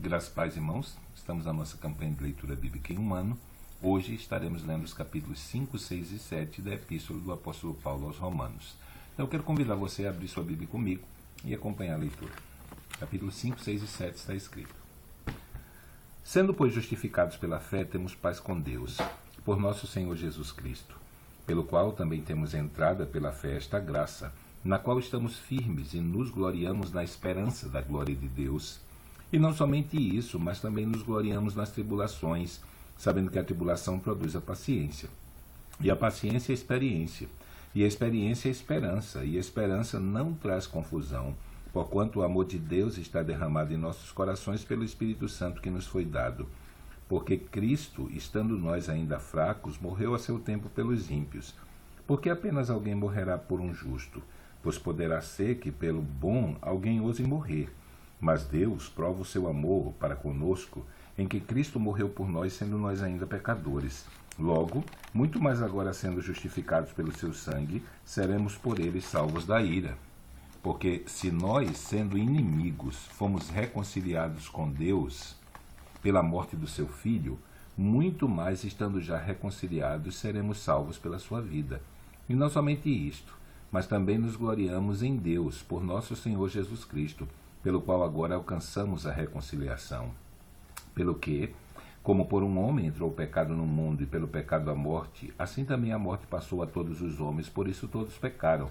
Graças, paz, irmãos. Estamos na nossa campanha de leitura bíblica em um ano. Hoje estaremos lendo os capítulos 5, 6 e 7 da Epístola do Apóstolo Paulo aos Romanos. Então eu quero convidar você a abrir sua Bíblia comigo e acompanhar a leitura. Capítulos 5, 6 e 7 está escrito: Sendo, pois, justificados pela fé, temos paz com Deus, por nosso Senhor Jesus Cristo, pelo qual também temos entrada pela fé esta graça, na qual estamos firmes e nos gloriamos na esperança da glória de Deus. E não somente isso, mas também nos gloriamos nas tribulações, sabendo que a tribulação produz a paciência. E a paciência é a experiência. E a experiência é a esperança. E a esperança não traz confusão, porquanto o amor de Deus está derramado em nossos corações pelo Espírito Santo que nos foi dado. Porque Cristo, estando nós ainda fracos, morreu a seu tempo pelos ímpios. Porque apenas alguém morrerá por um justo? Pois poderá ser que pelo bom alguém ouse morrer. Mas Deus prova o seu amor para conosco, em que Cristo morreu por nós, sendo nós ainda pecadores. Logo, muito mais agora sendo justificados pelo seu sangue, seremos por ele salvos da ira. Porque se nós, sendo inimigos, fomos reconciliados com Deus pela morte do seu Filho, muito mais, estando já reconciliados, seremos salvos pela sua vida. E não somente isto, mas também nos gloriamos em Deus, por nosso Senhor Jesus Cristo, pelo qual agora alcançamos a reconciliação. Pelo que, como por um homem entrou o pecado no mundo e pelo pecado a morte, assim também a morte passou a todos os homens, por isso todos pecaram.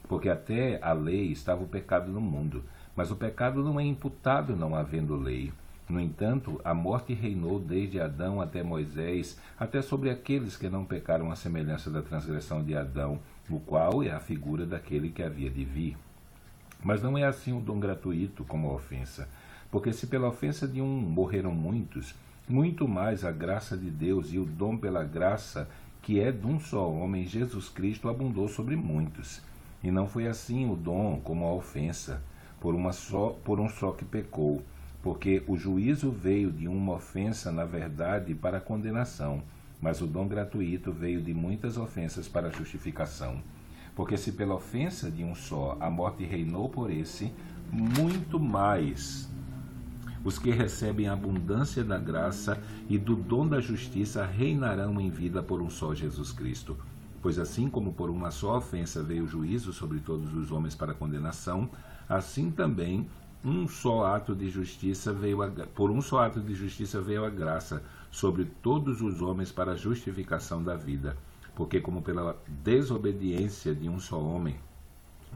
Porque até a lei estava o pecado no mundo, mas o pecado não é imputado não havendo lei. No entanto, a morte reinou desde Adão até Moisés, até sobre aqueles que não pecaram à semelhança da transgressão de Adão, o qual é a figura daquele que havia de vir. Mas não é assim o dom gratuito como a ofensa, porque se pela ofensa de um morreram muitos, muito mais a graça de Deus e o dom pela graça, que é de um só homem, Jesus Cristo, abundou sobre muitos. E não foi assim o dom como a ofensa, por um só que pecou, porque o juízo veio de uma ofensa, na verdade, para a condenação, mas o dom gratuito veio de muitas ofensas para a justificação. Porque se pela ofensa de um só a morte reinou por esse, muito mais os que recebem a abundância da graça e do dom da justiça reinarão em vida por um só Jesus Cristo. Pois assim como por uma só ofensa veio o juízo sobre todos os homens para a condenação, assim também por um só ato de justiça veio a graça sobre todos os homens para a justificação da vida. Porque como pela desobediência de um só homem,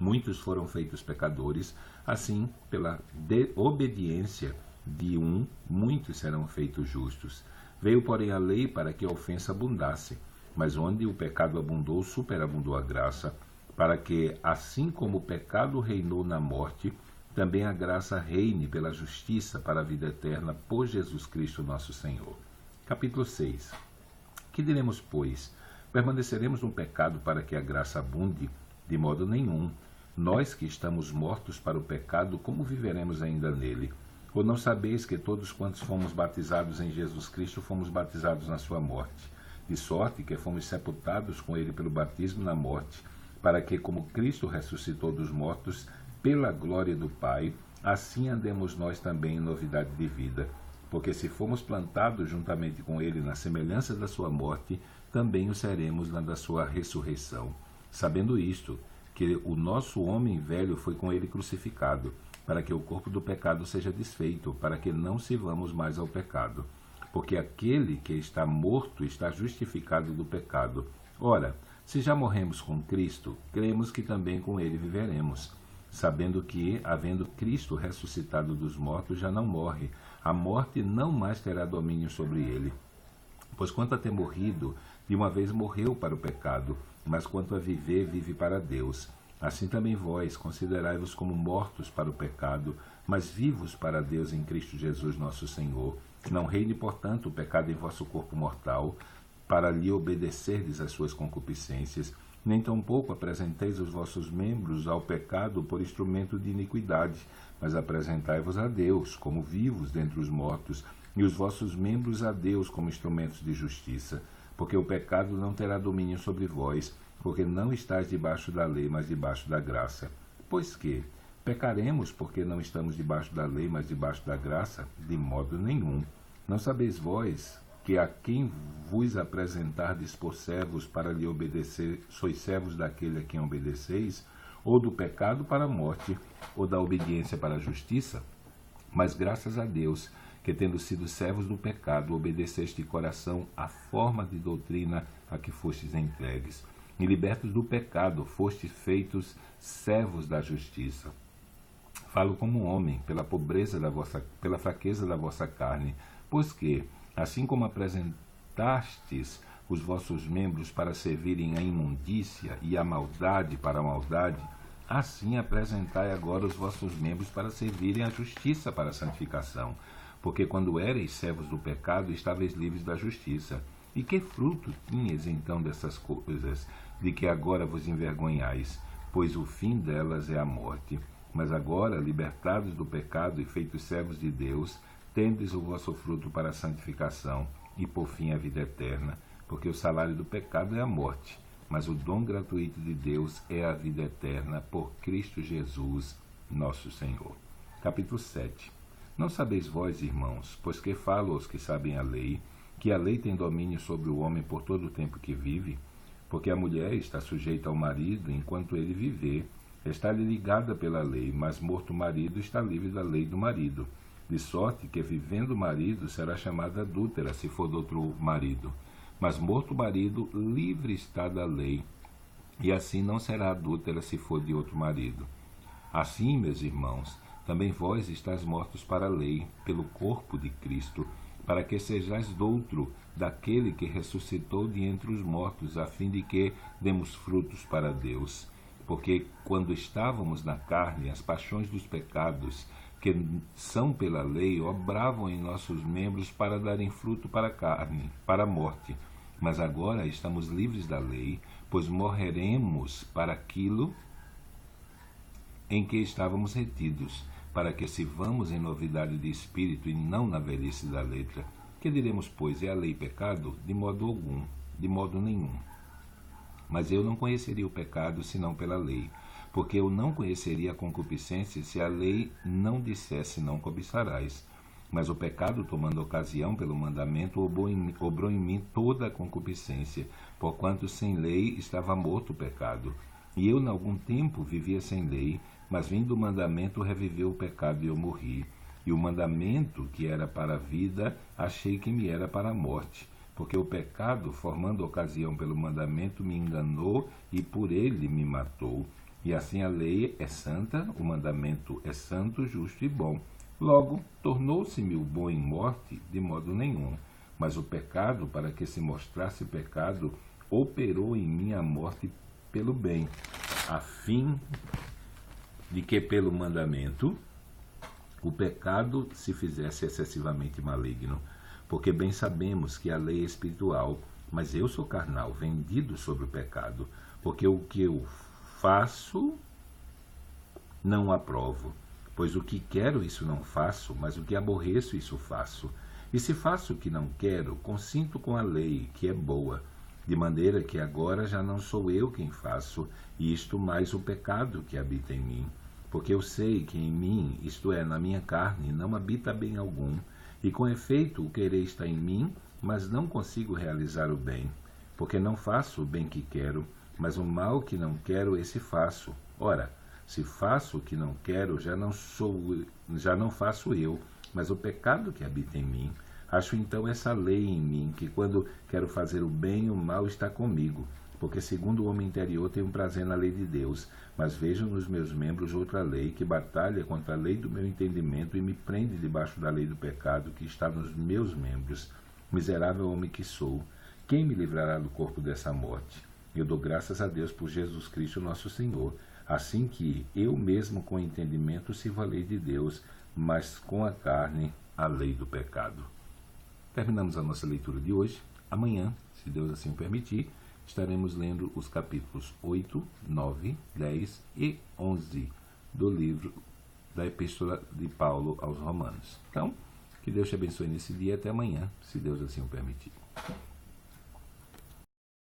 muitos foram feitos pecadores, assim, pela obediência de um, muitos serão feitos justos. Veio, porém, a lei para que a ofensa abundasse, mas onde o pecado abundou, superabundou a graça, para que, assim como o pecado reinou na morte, também a graça reine pela justiça para a vida eterna por Jesus Cristo nosso Senhor. Capítulo 6. Que diremos, pois? Permaneceremos no pecado para que a graça abunde? De modo nenhum. Nós que estamos mortos para o pecado, como viveremos ainda nele? Ou não sabeis que todos quantos fomos batizados em Jesus Cristo, fomos batizados na sua morte? De sorte que fomos sepultados com ele pelo batismo na morte, para que, como Cristo ressuscitou dos mortos, pela glória do Pai, assim andemos nós também em novidade de vida. Porque se fomos plantados juntamente com ele na semelhança da sua morte, também o seremos na da sua ressurreição. Sabendo isto, que o nosso homem velho foi com ele crucificado, para que o corpo do pecado seja desfeito, para que não sirvamos mais ao pecado. Porque aquele que está morto está justificado do pecado. Ora, se já morremos com Cristo, cremos que também com ele viveremos, sabendo que, havendo Cristo ressuscitado dos mortos, já não morre, a morte não mais terá domínio sobre ele. Pois quanto a ter morrido, de uma vez morreu para o pecado, mas quanto a viver, vive para Deus. Assim também vós, considerai-vos como mortos para o pecado, mas vivos para Deus em Cristo Jesus nosso Senhor. Não reine, portanto, o pecado em vosso corpo mortal, para lhe obedecerdes às suas concupiscências, nem tampouco apresenteis os vossos membros ao pecado por instrumento de iniquidade, mas apresentai-vos a Deus como vivos dentre os mortos, e os vossos membros a Deus como instrumentos de justiça. Porque o pecado não terá domínio sobre vós, porque não estáis debaixo da lei, mas debaixo da graça. Pois que, Pecaremos porque não estamos debaixo da lei, mas debaixo da graça? De modo nenhum. Não sabeis vós que a quem vos apresentardes por servos para lhe obedecer, sois servos daquele a quem obedeceis, ou do pecado para a morte, ou da obediência para a justiça? Mas graças a Deus, que tendo sido servos do pecado, obedeceste de coração à forma de doutrina a que fostes entregues. E libertos do pecado, fostes feitos servos da justiça. Falo como um homem, pela fraqueza da vossa carne, pois que, assim como apresentastes os vossos membros para servirem à imundícia e à maldade para a maldade, assim apresentai agora os vossos membros para servirem à justiça para a santificação. Porque quando éreis servos do pecado, estáveis livres da justiça. E que fruto tinhas então dessas coisas, de que agora vos envergonhais? Pois o fim delas é a morte. Mas agora, libertados do pecado e feitos servos de Deus, tendes o vosso fruto para a santificação e por fim a vida eterna. Porque o salário do pecado é a morte, mas o dom gratuito de Deus é a vida eterna por Cristo Jesus, nosso Senhor. Capítulo 7. Não sabeis vós, irmãos, pois que falo aos que sabem a lei, que a lei tem domínio sobre o homem por todo o tempo que vive? Porque a mulher está sujeita ao marido enquanto ele viver, está-lhe ligada pela lei, mas morto o marido está livre da lei do marido. De sorte que, vivendo o marido, será chamada adúltera, se for do outro marido. Mas morto o marido, livre está da lei, e assim não será adúltera, se for de outro marido. Assim, meus irmãos, também vós estáis mortos para a lei, pelo corpo de Cristo, para que sejais doutro daquele que ressuscitou de entre os mortos, a fim de que demos frutos para Deus. Porque quando estávamos na carne, as paixões dos pecados, que são pela lei, obravam em nossos membros para darem fruto para a carne, para a morte. Mas agora estamos livres da lei, pois morreremos para aquilo em que estávamos retidos, para que sirvamos em novidade de espírito e não na velhice da letra. Que diremos, pois, é a lei pecado? De modo algum, de modo nenhum. Mas eu não conheceria o pecado senão pela lei, porque eu não conheceria a concupiscência se a lei não dissesse não cobiçarás. Mas o pecado, tomando ocasião pelo mandamento, obrou em mim toda a concupiscência, porquanto sem lei estava morto o pecado. E eu, em algum tempo, vivia sem lei, mas vindo o mandamento, reviveu o pecado e eu morri. E o mandamento, que era para a vida, achei que me era para a morte. Porque o pecado, formando ocasião pelo mandamento, me enganou e por ele me matou. E assim a lei é santa, o mandamento é santo, justo e bom. Logo, tornou-se-me o bom em morte? De modo nenhum. Mas o pecado, para que se mostrasse pecado, operou em mim a morte pelo bem, a fim de que pelo mandamento o pecado se fizesse excessivamente maligno. Porque bem sabemos que a lei é espiritual, mas eu sou carnal, vendido sobre o pecado. Porque o que eu faço, não aprovo. Pois o que quero, isso não faço, mas o que aborreço, isso faço. E se faço o que não quero, consinto com a lei, que é boa. De maneira que agora já não sou eu quem faço, isto mais o pecado que habita em mim. Porque eu sei que em mim, isto é, na minha carne, não habita bem algum. E com efeito o querer está em mim, mas não consigo realizar o bem. Porque não faço o bem que quero, mas o mal que não quero, esse faço. Ora, se faço o que não quero, já não faço eu, mas o pecado que habita em mim. Acho então essa lei em mim, que quando quero fazer o bem, o mal está comigo. Porque segundo o homem interior tenho prazer na lei de Deus, mas vejo nos meus membros outra lei, que batalha contra a lei do meu entendimento e me prende debaixo da lei do pecado que está nos meus membros. Miserável homem que sou, quem me livrará do corpo dessa morte? Eu dou graças a Deus por Jesus Cristo nosso Senhor, assim que eu mesmo com entendimento sirvo a lei de Deus, mas com a carne a lei do pecado. Terminamos a nossa leitura de hoje. Amanhã, se Deus assim o permitir, estaremos lendo os capítulos 8, 9, 10 e 11 do livro da Epístola de Paulo aos Romanos. Então, que Deus te abençoe nesse dia e até amanhã, se Deus assim o permitir.